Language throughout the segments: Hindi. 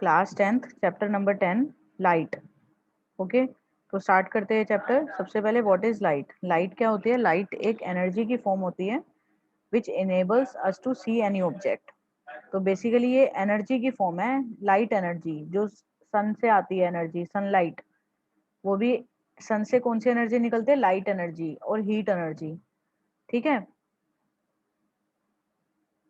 Class 10th chapter number 10 light. Okay, तो स्टार्ट करते हैं चैप्टर। सबसे पहले व्हाट इज लाइट। लाइट क्या होती है? लाइट एक एनर्जी की फॉर्म होती है which enables us to see any object. तो बेसिकली ये एनर्जी की फॉर्म है, लाइट एनर्जी जो सन से आती है, एनर्जी सनलाइट। वो भी सन से कौन सी एनर्जी निकलती है? लाइट एनर्जी और हीट एनर्जी। ठीक है,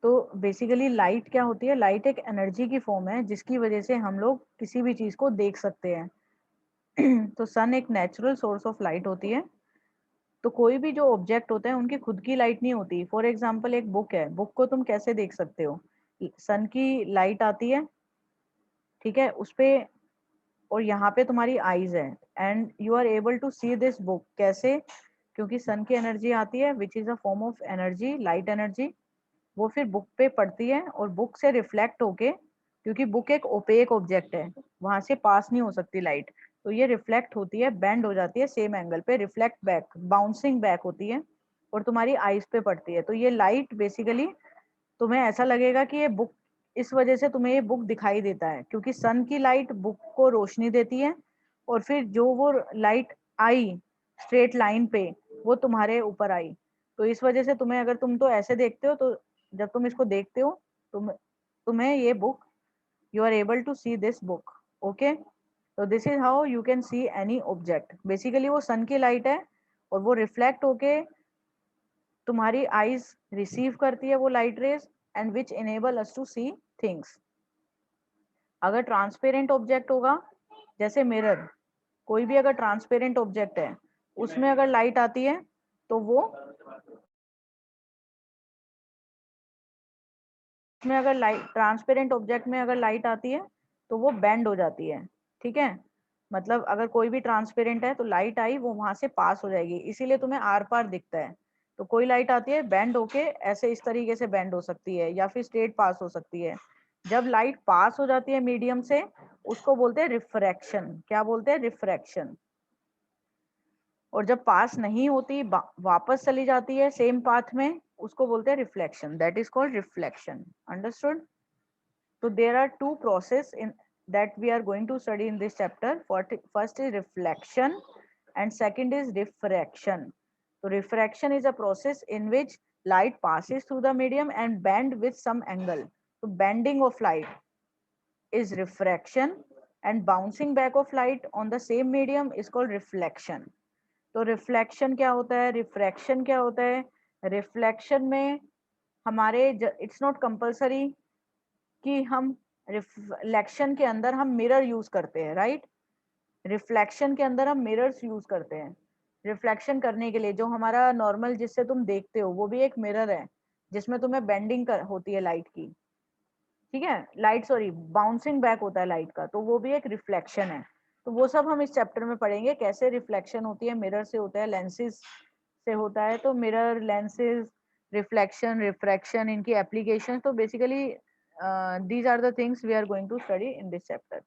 तो बेसिकली लाइट क्या होती है? लाइट एक एनर्जी की फॉर्म है जिसकी वजह से हम लोग किसी भी चीज को देख सकते हैं। तो सन एक नेचुरल सोर्स ऑफ लाइट होती है। तो कोई भी जो ऑब्जेक्ट होता है उनकी खुद की लाइट नहीं होती। फॉर एग्जाम्पल एक बुक है, बुक को तुम कैसे देख सकते हो? सन की लाइट आती है, ठीक है, उस पे, और यहाँ पे तुम्हारी आईज है and you are able to see this book. कैसे? क्योंकि सन की एनर्जी आती है which is a form of energy, light energy. वो फिर बुक पे पड़ती है और बुक से रिफ्लेक्ट होके, क्योंकि बुक एक ओपेक ऑब्जेक्ट है, वहां से पास नहीं हो सकती लाइट, तो ये रिफ्लेक्ट होती है, बेंड हो जाती है सेम एंगल पे, रिफ्लेक्ट बैक, बाउंसिंग बैक होती है और तुम्हारी आईज पे पड़ती है। तो ये लाइट बेसिकली तुम्हें ऐसा लगेगा कि ये बुक, इस वजह से तुम्हें ये बुक दिखाई देता है क्योंकि सन की लाइट बुक को रोशनी देती है और फिर जो वो लाइट आई स्ट्रेट लाइन पे, वो तुम्हारे ऊपर आई। तो इस वजह से तुम्हें, अगर तुम तो ऐसे देखते हो, तो जब तुम इसको देखते हो तुम्हें ये book, you are able to see this book. Okay, तो this is how you can see any object. Basically वो सन की लाइट है और वो रिफ्लेक्ट होके तुम्हारी आईज रिसीव करती है वो light rays and which enable us to see things. अगर ट्रांसपेरेंट ऑब्जेक्ट होगा, जैसे मिरर, कोई भी अगर ट्रांसपेरेंट ऑब्जेक्ट है उसमें अगर लाइट आती है तो वो, में अगर लाइट, ट्रांसपेरेंट ऑब्जेक्ट में अगर लाइट आती है तो वो बेंड हो जाती है। ठीक है, मतलब अगर कोई भी ट्रांसपेरेंट है तो लाइट आई वो वहां से पास हो जाएगी, इसीलिए तुम्हें आर पार दिखता है। तो कोई लाइट आती है बेंड होके ऐसे इस तरीके से बेंड हो सकती है या फिर स्ट्रेट पास हो सकती है। जब लाइट पास हो जाती है मीडियम से, उसको बोलते हैं रिफ्रैक्शन। क्या बोलते हैं? रिफ्रैक्शन। और जब पास नहीं होती, वापस चली जाती है सेम पाथ में, उसको बोलते हैं reflection. That is called reflection. Understood? So there are two process in that we are going to study in this chapter. First is reflection and second is diffraction. So refraction is a process in which light passes through the medium and bend with some angle. So bending of light is refraction and bouncing back of light on the same medium is called reflection. तो रिफ्लेक्शन क्या होता है, रिफ्रैक्शन क्या होता है? रिफ्लेक्शन में हमारे, इट्स नॉट कंपल्सरी कि हम रिफ्लेक्शन के अंदर हम मिरर यूज करते हैं, राइट? रिफ्लेक्शन के अंदर हम मिरर्स यूज करते हैं रिफ्लेक्शन करने के लिए। जो हमारा नॉर्मल जिससे तुम देखते हो वो भी एक मिरर है जिसमें तुम्हें बेंडिंग होती है लाइट की। ठीक है, लाइट, सॉरी, बाउंसिंग बैक होता है लाइट का, तो वो भी एक रिफ्लेक्शन है। तो वो सब हम इस चैप्टर में पढ़ेंगे, कैसे रिफ्लेक्शन होती है, मिरर से होता है, लेंसेज से होता है। तो मिरर, लेंसेज, रिफ्लेक्शन, रिफ्रैक्शन, इनकी एप्लीकेशन। तो basically these are the things we are going to study in this chapter.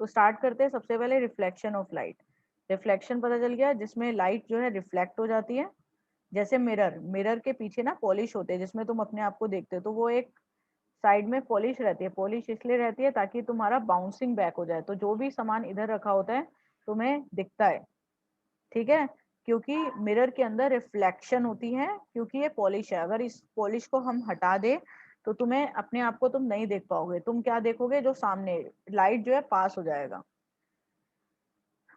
तो स्टार्ट करते हैं सबसे पहले रिफ्लेक्शन ऑफ लाइट। रिफ्लेक्शन पता चल गया, जिसमें लाइट जो है रिफ्लेक्ट हो जाती है। जैसे मिरर, मिरर के पीछे ना पॉलिश होते हैं जिसमें तुम अपने आप को देखते हो, तो वो एक साइड में पॉलिश रहती है। पॉलिश इसलिए रहती है ताकि तुम्हारा बाउंसिंग बैक हो जाए, तो जो भी सामान इधर रखा होता है तुम्हें दिखता है। ठीक है, क्योंकि मिरर के अंदर रिफ्लेक्शन होती है, क्योंकि ये पॉलिश है। अगर इस पॉलिश को हम हटा दे तो तुम्हें अपने आप को तुम नहीं देख पाओगे। तुम क्या देखोगे? जो सामने लाइट जो है पास हो जाएगा।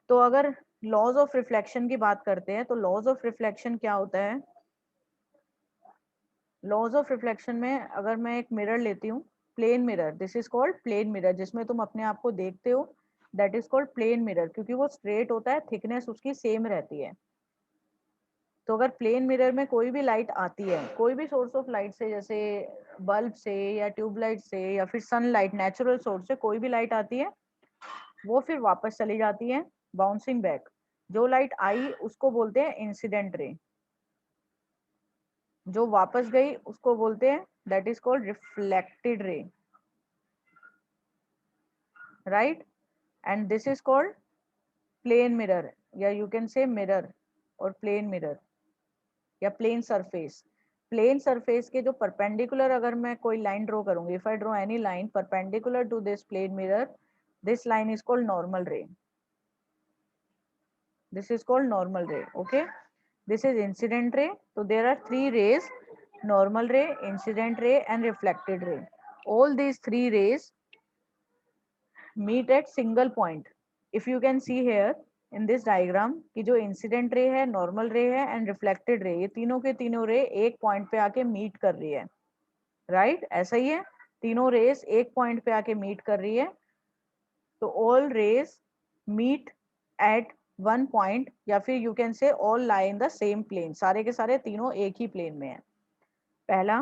तो अगर लॉज ऑफ रिफ्लेक्शन की बात करते हैं तो लॉज ऑफ रिफ्लेक्शन क्या होता है? लॉज ऑफ रिफ्लेक्शन में अगर मैं एक मिरर लेती हूँ, plane mirror, this is called plane mirror, जिसमें तुम अपने आप को देखते हो, that is called plane mirror, क्योंकि वो स्ट्रेट होता है, थिकनेस उसकी सेम रहती है। तो अगर प्लेन मिरर में कोई भी लाइट आती है, कोई भी सोर्स ऑफ लाइट से, जैसे बल्ब से या ट्यूबलाइट से या फिर सनलाइट, नेचुरल सोर्स से कोई भी लाइट आती है, वो फिर वापस चली जाती है, बाउंसिंग बैक। जो लाइट आई उसको बोलते हैं इंसिडेंट रे, जो वापस गई उसको बोलते हैं, that is called reflected ray, right? And this is called plane mirror, या यू कैन से मिरर और प्लेन मिरर या प्लेन सरफेस। प्लेन सरफेस के जो परपेंडिकुलर अगर मैं कोई लाइन ड्रॉ करूंगी, if I draw any line perpendicular to this plane mirror, this line is called normal ray. This is called normal ray. Okay, this is incident ray. So there are three rays: normal ray, incident ray and reflected ray. All these three rays meet at single point. If you can see here in this diagram कि जो incident ray है, normal ray है and reflected ray, ये तीनों के तीनों रे एक पॉइंट पे आके मीट कर रही है. राइट ऐसा ही है, तीनों रेस एक पॉइंट पे आके मीट कर रही है. तो all rays meet at one point, या फिर you can say all lie in the same plane. सारे के सारे तीनों एक ही प्लेन में है. पहला.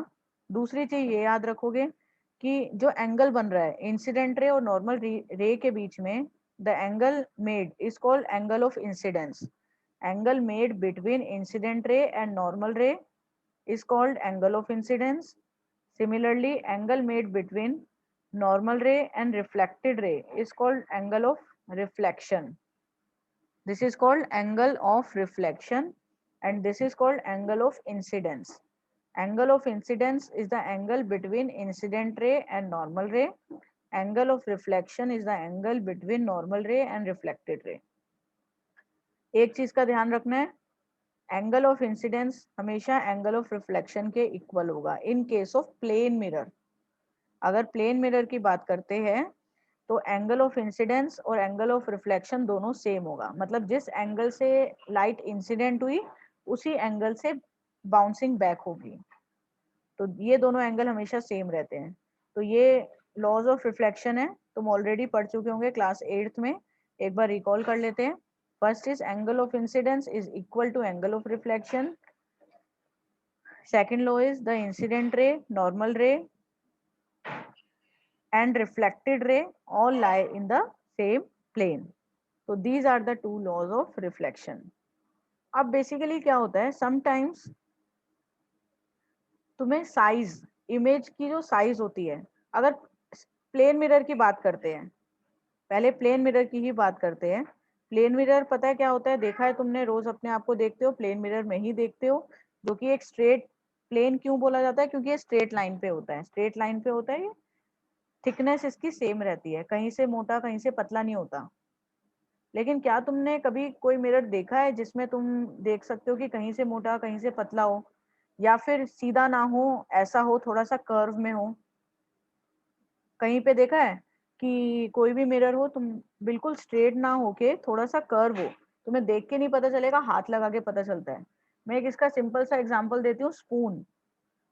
दूसरी चीज ये याद रखोगे कि जो एंगल बन रहा है इंसिडेंट रे और नॉर्मल रे के बीच में, the angle made is called angle of incidence. Angle made between incident ray and normal रे is called angle of incidence. Similarly, angle made between normal ray and reflected ray is called angle of reflection. This is called angle of reflection and this is called angle of incidence. Angle of incidence is the angle between incident ray and normal ray. Angle of reflection is the angle between normal ray and reflected ray. एक चीज का ध्यान रखना है, एंगल ऑफ इंसिडेंस हमेशा एंगल ऑफ रिफ्लेक्शन के इक्वल होगा in case of plane mirror. अगर प्लेन मिरर की बात करते हैं तो एंगल ऑफ इंसिडेंस और एंगल ऑफ रिफ्लेक्शन दोनों सेम होगा. मतलब जिस एंगल से लाइट इंसिडेंट हुई उसी एंगल से बाउंसिंग बैक होगी. तो ये दोनों एंगल हमेशा सेम रहते हैं. तो ये लॉज ऑफ रिफ्लेक्शन है, तुम ऑलरेडी पढ़ चुके होंगे क्लास 8th में. एक बार रिकॉल कर लेते हैं. First is angle of incidence is equal to angle of reflection. Second law is the incident ray, normal ray and reflected ray all lie in the same plane. So these are the two laws of reflection. अब बेसिकली क्या होता है, sometimes तुम्हें साइज, इमेज की जो साइज होती है, अगर प्लेन मिरर की बात करते हैं, पहले प्लेन मिरर की ही बात करते हैं. प्लेन मिरर पता है क्या होता है, देखा है तुमने, रोज अपने आप को देखते हो प्लेन मिरर में ही देखते हो, जो कि एक स्ट्रेट प्लेन क्यों बोला जाता है, क्योंकि ये स्ट्रेट लाइन पे होता है. स्ट्रेट लाइन पे होता है, ये थिकनेस इसकी सेम रहती है, कहीं से मोटा कहीं से पतला नहीं होता. लेकिन क्या तुमने कभी कोई मिरर देखा है जिसमें तुम देख सकते हो कि कहीं से मोटा कहीं से पतला हो, या फिर सीधा ना हो, ऐसा हो थोड़ा सा कर्व में हो? कहीं पे देखा है कि कोई भी मिरर हो, तुम बिल्कुल स्ट्रेट ना होके थोड़ा सा कर्व हो, तुम्हें देख के नहीं पता चलेगा, हाथ लगा के पता चलता है. मैं एक इसका सिंपल सा एग्जांपल देती हूँ. स्पून.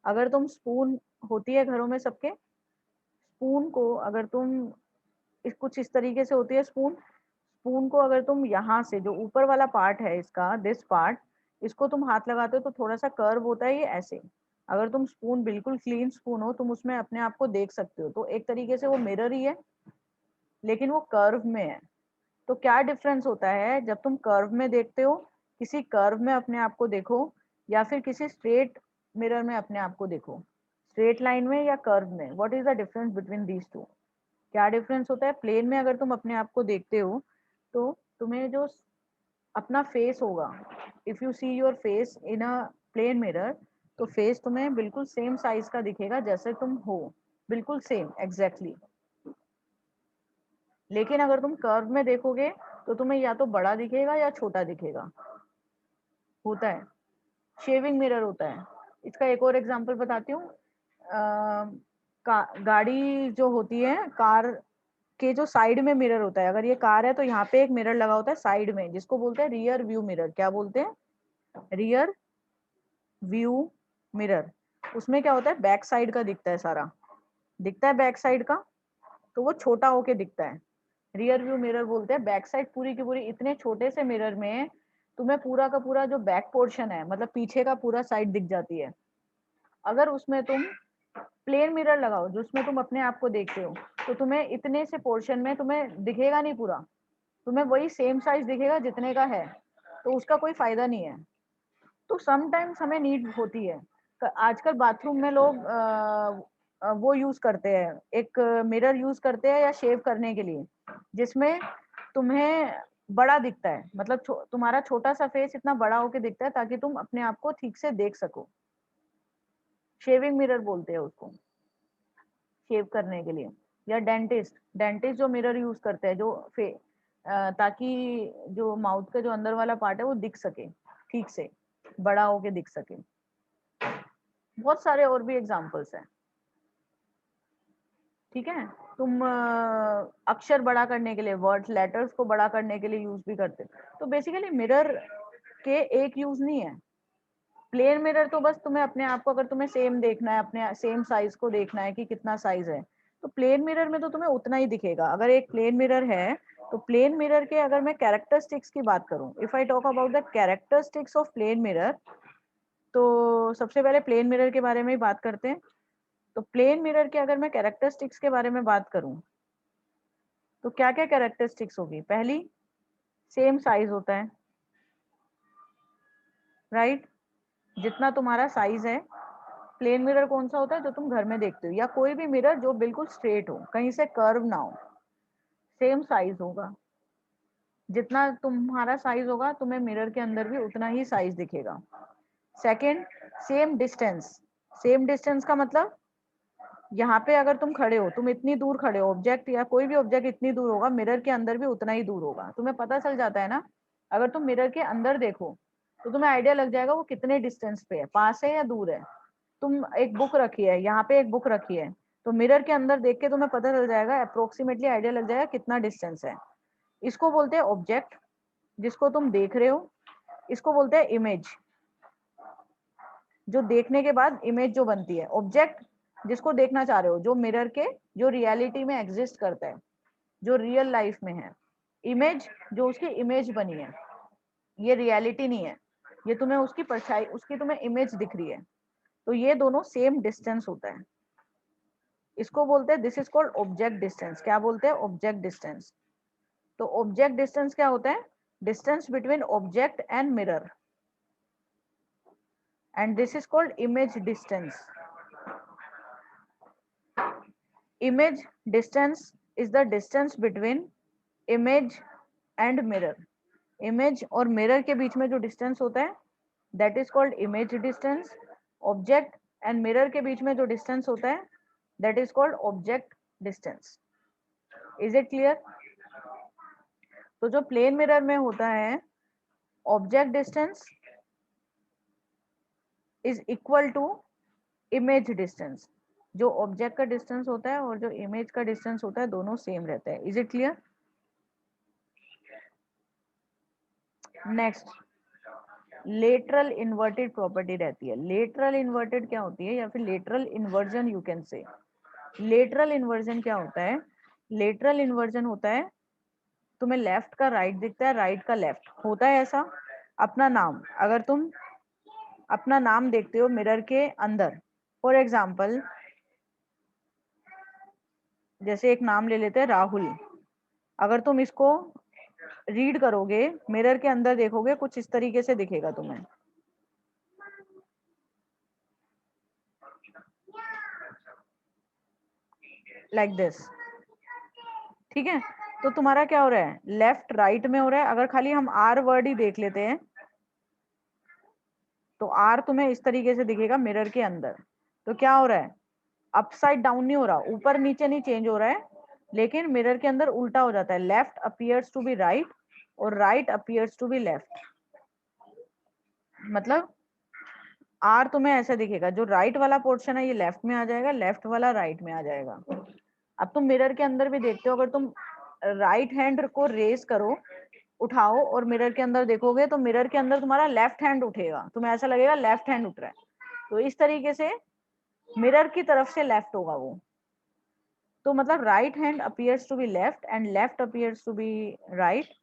अगर तुम स्पून होती है घरों में सबके, स्पून को अगर तुम कुछ इस तरीके से होती है स्पून. स्पून को अगर तुम यहाँ से, जो ऊपर वाला पार्ट है इसका, दिस पार्ट, इसको तुम हाथ लगाते हो तो थोड़ा सा कर्व होता है ये ऐसे. अगर तुम स्पून बिल्कुल क्लीन स्पून हो, तुम उसमें अपने आप को देख सकते हो. तो एक तरीके से वो मिरर ही है, लेकिन वो कर्व में है. तो क्या डिफरेंस होता है जब तुम कर्व में देखते हो, किसी कर्व में अपने आप को देखो, या फिर किसी स्ट्रेट मिरर में अपने आप को देखो, स्ट्रेट लाइन में या कर्व में, what is the difference between these two? क्या डिफरेंस होता है? प्लेन में अगर तुम अपने आप को देखते हो तो तुम्हें जो अपना फेस होगा, if you see your face in a plane mirror, तो फेस तुम्हें बिल्कुल सेम साइज का दिखेगा जैसे तुम हो, बिल्कुल सेम एग्जैक्टली. लेकिन अगर तुम कर्व में देखोगे तो तुम्हें या तो बड़ा दिखेगा या छोटा दिखेगा. होता है. शेविंग मिरर होता है. इसका एक और एग्जांपल बताती हूँ. गाड़ी जो होती है, कार के जो साइड में मिरर होता है, अगर ये कार है तो यहाँ पे एक मिरर लगा होता है साइड में, जिसको बोलते हैं रियर व्यू मिरर. क्या बोलते हैं? Rear view mirror. उसमें क्या होता है, बैक साइड का दिखता है, सारा दिखता है बैक साइड का, तो वो छोटा होके दिखता है. रियर व्यू मिरर बोलते हैं. बैक साइड पूरी की पूरी, इतने छोटे से मिरर में तुम्हें पूरा का पूरा जो बैक पोर्शन है, मतलब पीछे का पूरा साइड दिख जाती है. अगर उसमें तुम प्लेन मिरर लगाओ जिसमें तुम अपने आप को देखते हो, तो तुम्हें इतने से पोर्शन में तुम्हें दिखेगा नहीं पूरा, तुम्हें वही सेम साइज दिखेगा जितने का है. तो उसका कोई फायदा नहीं है. तो समटाइम्स हमें नीड होती है. आजकल बाथरूम में लोग वो यूज करते हैं, एक मिरर यूज करते हैं या शेव करने के लिए, जिसमें तुम्हें बड़ा दिखता है, मतलब तुम्हारा छोटा सा फेस इतना बड़ा होके दिखता है ताकि तुम अपने आप को ठीक से देख सको. शेविंग मिरर बोलते हैं उसको, शेव करने के लिए। या डेंटिस्ट, डेंटिस्ट जो मिरर यूज करते हैं जो ताकि जो माउथ का जो अंदर वाला पार्ट है वो दिख सके ठीक से, बड़ा होके दिख सके। बहुत सारे और भी एग्जांपल्स हैं, ठीक है। तुम अक्षर बड़ा करने के लिए, वर्ड्स लेटर्स को बड़ा करने के लिए यूज भी करते हो। तो बेसिकली मिरर के एक यूज नहीं है। प्लेन मिरर तो बस तुम्हें अपने आप को, अगर तुम्हें सेम देखना है, अपने सेम साइज को देखना है कि कितना साइज है, तो प्लेन मिरर में तो तुम्हें उतना ही दिखेगा। अगर एक प्लेन मिरर है तो प्लेन मिरर के अगर मैं कैरेक्टरिस्टिक्स की बात करूं, if I talk about the characteristics of plane mirror, तो सबसे पहले प्लेन मिरर के बारे में ही बात करते हैं। तो प्लेन मिरर के अगर मैं कैरेक्टरिस्टिक्स के बारे में बात करूं तो क्या क्या कैरेक्टरिस्टिक्स होगी। पहली, सेम साइज होता है, राइट। जितना तुम्हारा साइज है, प्लेन मिरर कौन सा होता है जो तुम घर में देखते हो, या कोई भी मिरर जो बिल्कुल स्ट्रेट हो, कहीं से कर्व ना हो, सेम साइज होगा। जितना तुम्हारा साइज होगा तुम्हें मिरर के अंदर भी उतना ही साइज दिखेगा। Second, same distance. Same distance का मतलब यहाँ पे अगर तुम खड़े हो, तुम इतनी दूर खड़े हो, ऑब्जेक्ट या कोई भी ऑब्जेक्ट इतनी दूर होगा, मिरर के अंदर भी उतना ही दूर होगा। तुम्हें पता चल जाता है ना, अगर तुम मिरर के अंदर देखो तो तुम्हें आइडिया लग जाएगा वो कितने डिस्टेंस पे है, पास है या दूर है। तुम एक बुक रखी है, यहाँ पे एक बुक रखी है, तो मिरर के अंदर देख के तुम्हें पता चल जाएगा, अप्रोक्सीमेटली आइडिया लग जाएगा कितना डिस्टेंस है। इसको बोलते हैं ऑब्जेक्ट, जिसको तुम देख रहे हो। इसको बोलते हैं इमेज, जो देखने के बाद इमेज जो बनती है। ऑब्जेक्ट जिसको देखना चाह रहे हो, जो मिरर के, जो रियलिटी में एग्जिस्ट करता है, जो रियल लाइफ में है। इमेज, जो उसकी इमेज बनी है, ये रियलिटी नहीं है, ये तुम्हें उसकी परछाई, उसकी तुम्हें इमेज दिख रही है। तो ये दोनों सेम डिस्टेंस होता है। इसको बोलते हैं, this is called object distance. क्या बोलते हैं? Object distance. तो ऑब्जेक्ट डिस्टेंस क्या होता है? Distance between object and mirror, and this is called image distance. Image distance is the distance between image and mirror. Image और mirror के बीच में जो distance होता है, that is called image distance. Object and mirror के बीच में जो distance होता है, that is called object distance. Is it clear? तो जो plane mirror में होता है, object distance is equal to image distance. जो ऑब्जेक्ट का डिस्टेंस होता है और जो इमेज का डिस्टेंस होता है, दोनों सेम रहता है। Is it clear? Next, lateral inverted property रहती है। लेटरल इन्वर्टेड क्या होती है, या फिर लेटरल इन्वर्जन यू कैन से। लेटरल इन्वर्जन क्या होता है? लेटरल इन्वर्जन होता है, तुम्हें लेफ्ट का राइट दिखता है, राइट का लेफ्ट होता है ऐसा। अपना नाम, अगर तुम अपना नाम देखते हो मिरर के अंदर, फॉर एग्जाम्पल जैसे एक नाम ले लेते हैं राहुल, अगर तुम इसको रीड करोगे, मिरर के अंदर देखोगे, कुछ इस तरीके से दिखेगा तुम्हें, लाइक दिस, ठीक है। तो तुम्हारा क्या हो रहा है? लेफ्ट राइट में हो रहा है। अगर खाली हम आर वर्ड ही देख लेते हैं तो आर तुम्हें इस तरीके से दिखेगा मिरर के अंदर। तो क्या हो रहा है? अपसाइड डाउन नहीं हो रहा, ऊपर नीचे नहीं चेंज हो रहा है, लेकिन मिरर के अंदर उल्टा हो जाता है। Left appears to be right और right appears to be left. मतलब आर तुम्हें ऐसा दिखेगा, जो राइट वाला पोर्शन है ये लेफ्ट में आ जाएगा, लेफ्ट वाला राइट में आ जाएगा। अब तुम मिरर के अंदर भी देखते हो, अगर तुम राइट हैंड को रेस करो, उठाओ और मिरर के अंदर देखोगे, तो मिरर के अंदर तुम्हारा लेफ्ट हैंड उठेगा, तुम्हें ऐसा लगेगा लेफ्ट हैंड उठ रहा है। तो इस तरीके से मिरर की तरफ से लेफ्ट होगा वो। तो मतलब right hand appears to be left and left appears to be right,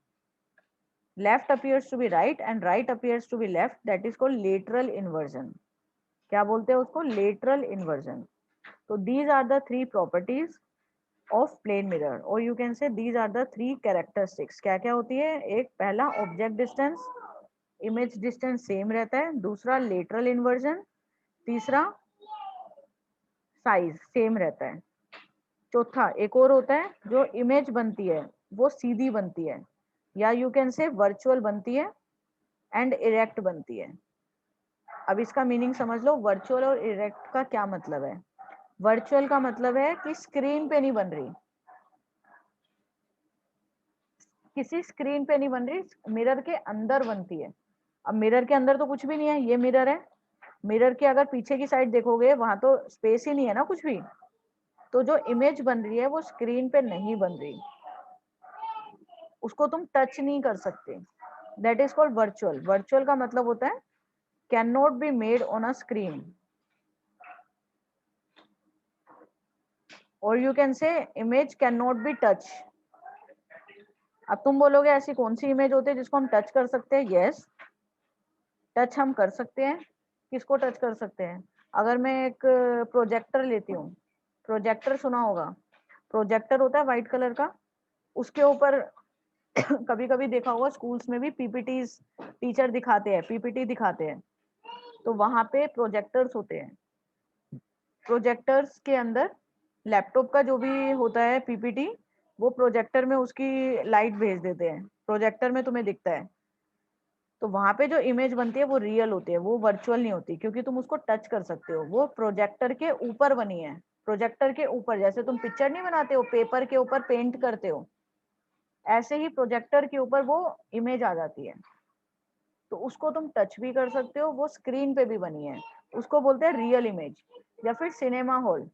left appears to be right and right appears to be left, that is called lateral inversion. क्या बोलते हैं उसको? Lateral inversion. तो these are the three properties of plane mirror, और you can say these are the three characteristics. क्या क्या होती है? एक, पहला object distance, image distance same रहता है। दूसरा लेटरल इन्वर्जन। तीसरा साइज सेम रहता है। चौथा एक और होता है, जो इमेज बनती है वो सीधी बनती है, या यू कैन से वर्चुअल बनती है एंड इरेक्ट बनती है। अब इसका मीनिंग समझ लो, वर्चुअल और इरेक्ट का क्या मतलब है। वर्चुअल का मतलब है कि स्क्रीन पे नहीं बन रही, किसी स्क्रीन पे नहीं बन रही, मिरर के अंदर बनती है। अब मिरर के अंदर तो कुछ भी नहीं है, ये मिरर है, मिरर के अगर पीछे की साइड देखोगे वहां तो स्पेस ही नहीं है ना कुछ भी, तो जो इमेज बन रही है वो स्क्रीन पे नहीं बन रही, उसको तुम टच नहीं कर सकते। That is called virtual. Virtual का मतलब होता है can not be made on a screen, और you can say image can not be touch. अब तुम बोलोगे ऐसी कौन सी इमेज होती है जिसको हम टच कर सकते हैं। यस, टच हम कर सकते हैं। किसको टच कर सकते हैं? अगर मैं एक प्रोजेक्टर लेती हूँ, प्रोजेक्टर सुना होगा, प्रोजेक्टर होता है व्हाइट कलर का, उसके ऊपर कभी कभी देखा होगा स्कूल्स में भी पीपीटीज टीचर दिखाते हैं, पीपीटी दिखाते हैं, तो वहां पे प्रोजेक्टर्स होते हैं। प्रोजेक्टर्स के अंदर लैपटॉप का जो भी होता है पीपीटी, वो प्रोजेक्टर में उसकी लाइट भेज देते हैं, प्रोजेक्टर में तुम्हें दिखता है, तो वहां पे जो इमेज बनती है वो रियल होती है, वो वर्चुअल नहीं होती, क्योंकि तुम उसको टच कर सकते हो, वो प्रोजेक्टर के ऊपर बनी है। प्रोजेक्टर के ऊपर, जैसे तुम पिक्चर नहीं बनाते हो पेपर के ऊपर पेंट करते हो, ऐसे ही प्रोजेक्टर के ऊपर वो इमेज आ जाती है, तो उसको तुम टच भी कर सकते हो, वो स्क्रीन पे भी बनी है, उसको बोलते हैं रियल इमेज। या फिर सिनेमा हॉल,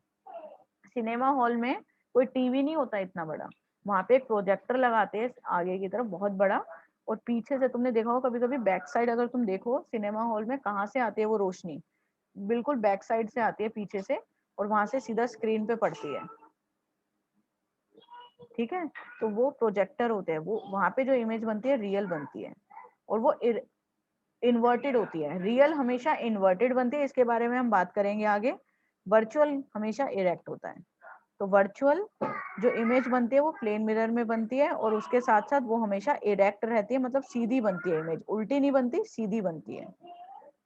सिनेमा हॉल में कोई टीवी नहीं होता इतना बड़ा, वहां पे एक प्रोजेक्टर लगाते हैं आगे की तरफ बहुत बड़ा, और पीछे से तुमने देखा हो कभी कभी बैक साइड, अगर तुम देखो सिनेमा हॉल में कहाँ से आती है वो रोशनी, बिल्कुल बैक साइड से आती है पीछे से, और वहां से सीधा स्क्रीन पे पड़ती है। ठीक है, तो वो प्रोजेक्टर होते हैं, वो वहां पे जो इमेज बनती है रियल बनती है, और वो इन्वर्टेड होती है। रियल हमेशा इन्वर्टेड बनती है, इसके बारे में हम बात करेंगे आगे। वर्चुअल हमेशा इरेक्ट होता है। तो वर्चुअल जो इमेज बनती है वो प्लेन मिरर में बनती है, और उसके साथ साथ वो हमेशा इरेक्ट रहती है, मतलब सीधी बनती है, इमेज उल्टी नहीं बनती, सीधी बनती है।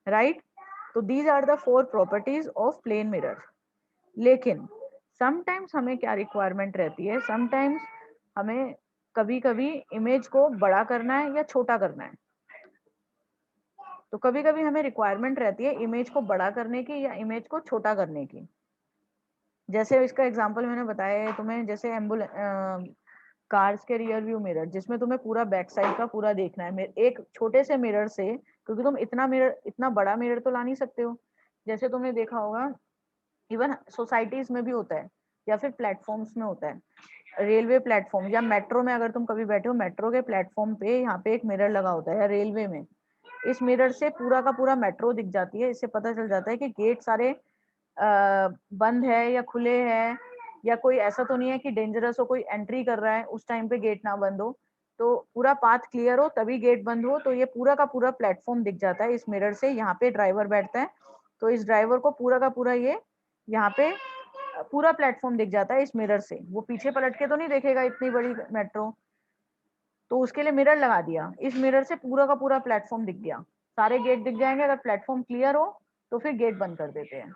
राइट, तो these are the 4 properties of plane mirror. लेकिन समटाइम्स हमें क्या रिक्वायरमेंट रहती है, समटाइम्स हमें कभी कभी इमेज को बड़ा करना है या छोटा करना है, तो कभी कभी हमें रिक्वायरमेंट रहती है इमेज को बड़ा करने की या इमेज को छोटा करने की। जैसे इसका एग्जांपल मैंने बताया है तुम्हें, जैसे कार्स के रियर व्यू मिरर, जिसमें तुम्हें पूरा बैक साइड का पूरा देखना है, एक छोटे से मिरर से, क्योंकि तुम इतना मिरर, इतना बड़ा मिरर तो ला नहीं सकते हो। जैसे तुमने देखा होगा इवन सोसाइटीज में भी होता है, या फिर प्लेटफॉर्म्स में होता है, रेलवे प्लेटफॉर्म या मेट्रो में, अगर तुम कभी बैठे हो मेट्रो के प्लेटफॉर्म पे, यहाँ पे एक मिरर लगा होता है, या रेलवे में, इस मिरर से पूरा का पूरा मेट्रो दिख जाती है। इससे पता चल जाता है कि गेट सारे बंद है या खुले हैं, या कोई ऐसा तो नहीं है कि डेंजरस हो, कोई एंट्री कर रहा है उस टाइम पे गेट ना बंद हो, तो पूरा पाथ क्लियर हो तभी गेट बंद हो, तो ये पूरा का पूरा प्लेटफॉर्म दिख जाता है इस मिरर से। यहाँ पे ड्राइवर बैठता है, तो इस ड्राइवर को पूरा का पूरा ये यहाँ पे पूरा प्लेटफॉर्म दिख जाता है इस मिरर से, वो पीछे पलट के तो नहीं देखेगा इतनी बड़ी मेट्रो, तो उसके लिए मिरर लगा दिया, इस मिरर से पूरा का पूरा प्लेटफॉर्म दिख गया, सारे गेट दिख जाएंगे, अगर प्लेटफॉर्म क्लियर हो तो फिर गेट बंद कर देते हैं,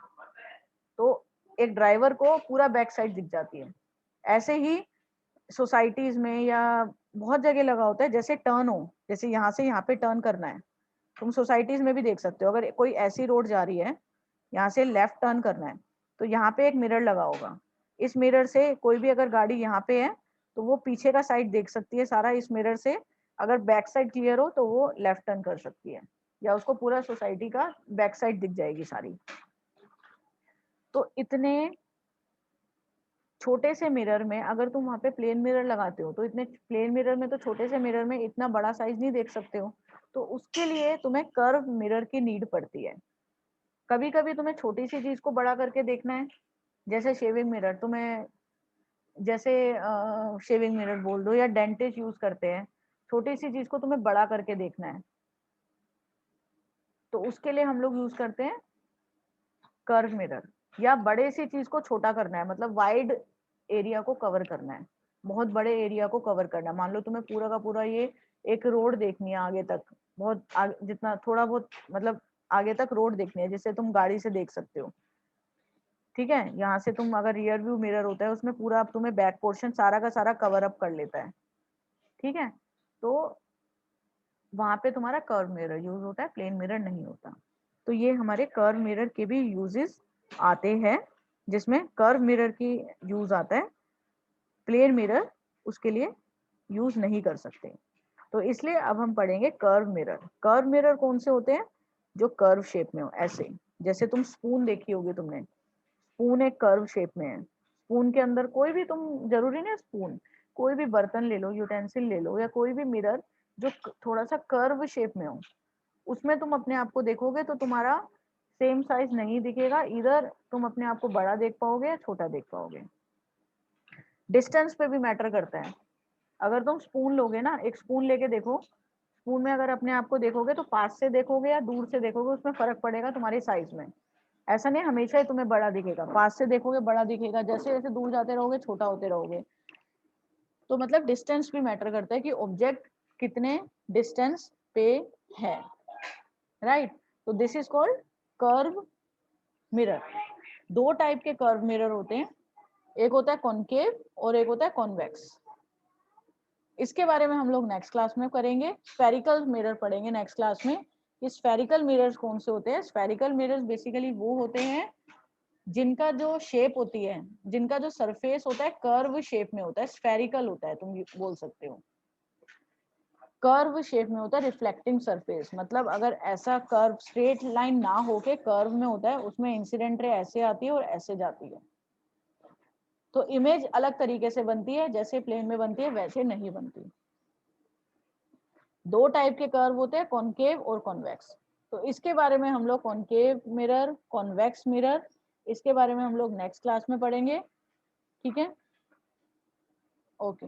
तो एक ड्राइवर को पूरा बैक साइड दिख जाती है। ऐसे ही सोसाइटीज में या बहुत जगह लगा होता है, जैसे टर्न हो, जैसे यहाँ से यहाँ पे टर्न करना है, तुम सोसाइटीज में भी देख सकते हो, अगर कोई ऐसी रोड जा रही है, यहाँ से लेफ्ट टर्न करना है, तो यहाँ पे एक मिरर लगा होगा, इस मिरर से कोई भी अगर गाड़ी यहाँ पे है तो वो पीछे का साइड देख सकती है सारा इस मिरर से, अगर बैक साइड क्लियर हो तो वो लेफ्ट टर्न कर सकती है, या उसको पूरा सोसाइटी का बैक साइड दिख जाएगी सारी। तो इतने छोटे से मिरर में अगर तुम वहां पे प्लेन मिरर लगाते हो, तो इतने प्लेन मिरर में, तो छोटे से मिरर में इतना बड़ा साइज नहीं देख सकते हो, तो उसके लिए तुम्हें कर्व मिरर की नीड पड़ती है। कभी कभी तुम्हें छोटी सी चीज को बड़ा करके देखना है, जैसे शेविंग मिरर, तुम्हें जैसे शेविंग मिरर बोल दो, या डेंटिस्ट यूज करते हैं, छोटी सी चीज को तुम्हें बड़ा करके देखना है, तो उसके लिए हम लोग यूज करते हैं कर्व मिरर। या बड़े सी चीज को छोटा करना है, मतलब वाइड एरिया को कवर करना है, बहुत बड़े एरिया को कवर करना है, मान लो तुम्हें पूरा का पूरा ये एक रोड देखनी है आगे तक, बहुत जितना थोड़ा बहुत मतलब आगे तक रोड देखनी है जिससे तुम गाड़ी से देख सकते हो। ठीक है, यहाँ से तुम अगर रियर व्यू मिरर होता है उसमें पूरा अब तुम्हें बैक पोर्शन सारा का सारा कवर अप कर लेता है। ठीक है, तो वहां पे तुम्हारा कर्व मिरर यूज होता है, प्लेन मिरर नहीं होता। तो ये हमारे कर्व मिरर के भी यूजेस आते हैं, जिसमें कर्व मिरर की यूज आता है, प्लेन मिरर उसके लिए यूज नहीं कर सकते। तो इसलिए अब हम पढ़ेंगे कर्व मिरर। कर्व मिरर कौन से होते हैं? जो कर्व शेप में हो, ऐसे। जैसे तुम स्पून देखी होगी तुमने, स्पून एक कर्व शेप में है। स्पून के अंदर कोई भी, तुम जरूरी नहीं स्पून, कोई भी बर्तन ले लो, यूटेंसिल ले लो, या कोई भी मिरर जो थोड़ा सा कर्व शेप में हो, उसमें तुम अपने आप को देखोगे तो तुम्हारा सेम साइज नहीं दिखेगा। इधर तुम अपने आप को बड़ा देख पाओगे या छोटा देख पाओगे। डिस्टेंस पे भी मैटर करता है। अगर तुम स्पून लोगे ना, एक स्पून लेके देखो, स्पून में अगर अपने आप को देखोगे तो पास से देखोगे या दूर से देखोगे, उसमें फर्क पड़ेगा तुम्हारी साइज में। ऐसा नहीं हमेशा ही तुम्हें बड़ा दिखेगा, पास से देखोगे बड़ा दिखेगा, जैसे जैसे दूर जाते रहोगे छोटा होते रहोगे। तो मतलब डिस्टेंस भी मैटर करता है कि ऑब्जेक्ट कितने डिस्टेंस पे है, राइट। तो this is called curve mirror. दो टाइप के कर्व मिरर होते हैं, एक होता है कॉनकेव और एक होता है कॉन्वेक्स। इसके बारे में हम लोग नेक्स्ट क्लास में करेंगे। स्फेरिकल मिरर पढ़ेंगे नेक्स्ट क्लास में। ये स्फेरिकल मिरर्स कौन से होते हैं? स्फेरिकल मिरर्स बेसिकली वो होते हैं जिनका जो शेप होती है, जिनका जो सरफेस होता है कर्व शेप में होता है, स्फेरिकल होता है, तुम बोल सकते हो। कर्व शेप में होता है, रिफ्लेक्टिंग सरफेस, मतलब अगर ऐसा कर्व स्ट्रेट लाइन ना होके कर्व में होता है, उसमें इंसिडेंट रे ऐसे आती है और ऐसे जाती है, तो इमेज अलग तरीके से बनती है, जैसे प्लेन में बनती है वैसे नहीं बनती। दो टाइप के कर्व होते हैं, कॉनकेव और कॉन्वेक्स। तो इसके बारे में हम लोग कॉनकेव मिरर, कॉन्वेक्स मिरर, इसके बारे में हम लोग नेक्स्ट क्लास में पढ़ेंगे। ठीक है, ओके।